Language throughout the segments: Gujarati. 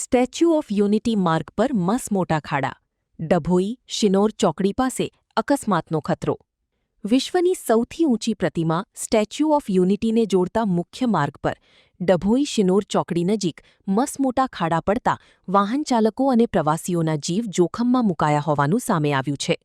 સ્ટેચ્યુ ઓફ યુનિટી માર્ગ પર મસમોટા ખાડા, ડભોઈ શિનોર ચોકડી પાસે અકસ્માતનો ખતરો. વિશ્વની સૌથી ઊંચી પ્રતિમા સ્ટેચ્યુ ઓફ યુનિટીને જોડતા મુખ્ય માર્ગ પર ડભોઈ શિનોર ચોકડી નજીક મસમોટા ખાડા પડતા વાહનચાલકો અને પ્રવાસીઓના જીવ જોખમમાં મુકાયા હોવાનું સામે આવ્યું છે.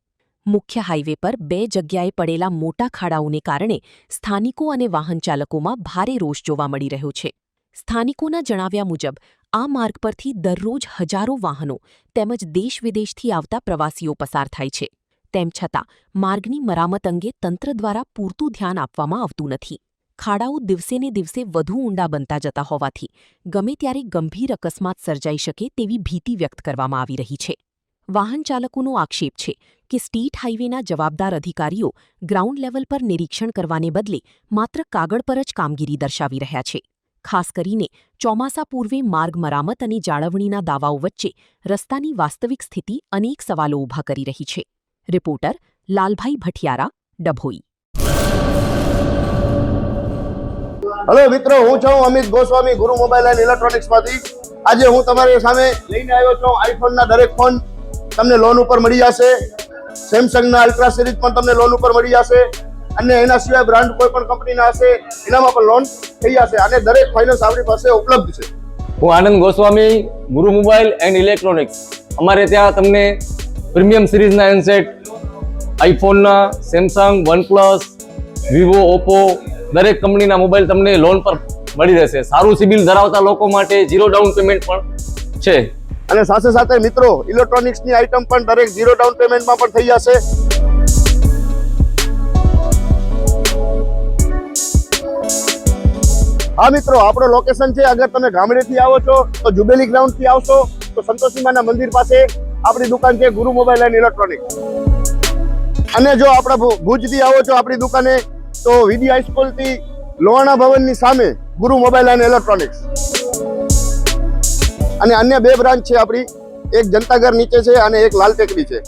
મુખ્ય હાઇવે પર 2 જગ્યાએ પડેલા મોટા ખાડાઓને કારણે સ્થાનિકો અને વાહનચાલકોમાં ભારે રોષ જોવા મળી રહ્યો છે. સ્થાનિકોના જણાવ્યા મુજબ આ માર્ગ પરથી દરરોજ હજારો વાહનો તેમજ દેશ-વિદેશથી આવતા પ્રવાસીઓ પસાર થાય છે. તેમ છતાં માર્ગની મરામત અંગે તંત્ર દ્વારા પૂરતું ધ્યાન આપવામાં આવતું નથી. ખાડાઓ દિવસેને દિવસે વધુ ઊંડા બનતા જતા હોવાથી ગમે ત્યારે ગંભીર અકસ્માત સર્જાઈ શકે તેવી ભીતિ વ્યક્ત કરવામાં આવી રહી છે. વાહનચાલકોનો આક્ષેપ છે કે સ્ટેટ હાઇવેના જવાબદાર અધિકારીઓ ગ્રાઉન્ડ લેવલ પર નિરીક્ષણ કરવાને બદલે માત્ર કાગળ પર જ કામગીરી દર્શાવી રહ્યા છે. ખાસ કરીને ચોમાસા પૂર્વે માર્ગ મરામત અને જાળવણીના દાવાઓ વચ્ચે રસ્તાની વાસ્તવિક સ્થિતિ અનેક સવાલો ઊભા કરી રહી છે. રિપોર્ટર લાલભાઈ ભટિયારા, ડભોઈ. હેલો મિત્રો, હું છું અમિત ગોસ્વામી, ગુરુ મોબાઈલ એન્ડ ઇલેક્ટ્રોનિક્સમાંથી. આજે હું તમારી સામે લઈને આવ્યો છું આઈફોનના દરેક ફોન તમને લોન ઉપર મળી જશે. સેમસંગના અલ્ટ્રા સિરીઝ પણ તમને લોન ઉપર મળી જશે અને એના સિવાય બ્રાન્ડ કોઈ પણ કંપનીના હશે એનામાં પણ લોન થઈ જશે અને દરેક ફાઇનાન્સ આપણી પાસે ઉપલબ્ધ છે. હું આનંદ ગોસ્વામી, ગુરુ મોબાઈલ એન્ડ ઇલેક્ટ્રોનિક્સ. અમારે ત્યાં તમને પ્રીમિયમ સિરીઝના હેન્ડસેટ, આઈફોનના, સેમસંગ, વનપ્લસ, વિવો, ઓપ્પો દરેક કંપનીના મોબાઈલ તમને લોન પર મળી રહેશે. સારું સિબિલ ધરાવતા લોકો માટે 0 ડાઉન પેમેન્ટ પણ છે. અને સાથે સાથે મિત્રો ઇલેક્ટ્રોનિક્સની આઇટમ પણ દરેક 0 ડાઉન પેમેન્ટમાં પણ થઈ જશે. હા મિત્રો, આપણો લોકેશન છે, અગર તમે ગામડેથી આવો છો તો જુબેલી ગ્રાઉન્ડથી આવશો તો સંતોષીમાના મંદિર પાસે આપણી દુકાન છે ગુરુ મોબાઈલ એન્ડ ઇલેક્ટ્રોનિક્સ. અને જો આપણા ભુજથી આવો છો આપણી દુકાને તો વીડી હાઈસ્કૂલથી લોહાણા ભવનની સામે ગુરુ મોબાઈલ એન્ડ ઇલેક્ટ્રોનિક્સ. અને અન્ય 2 બ્રાન્ચ છે આપણી, એક જનતાગર નીચે છે અને એક લાલ ટેકરી છે.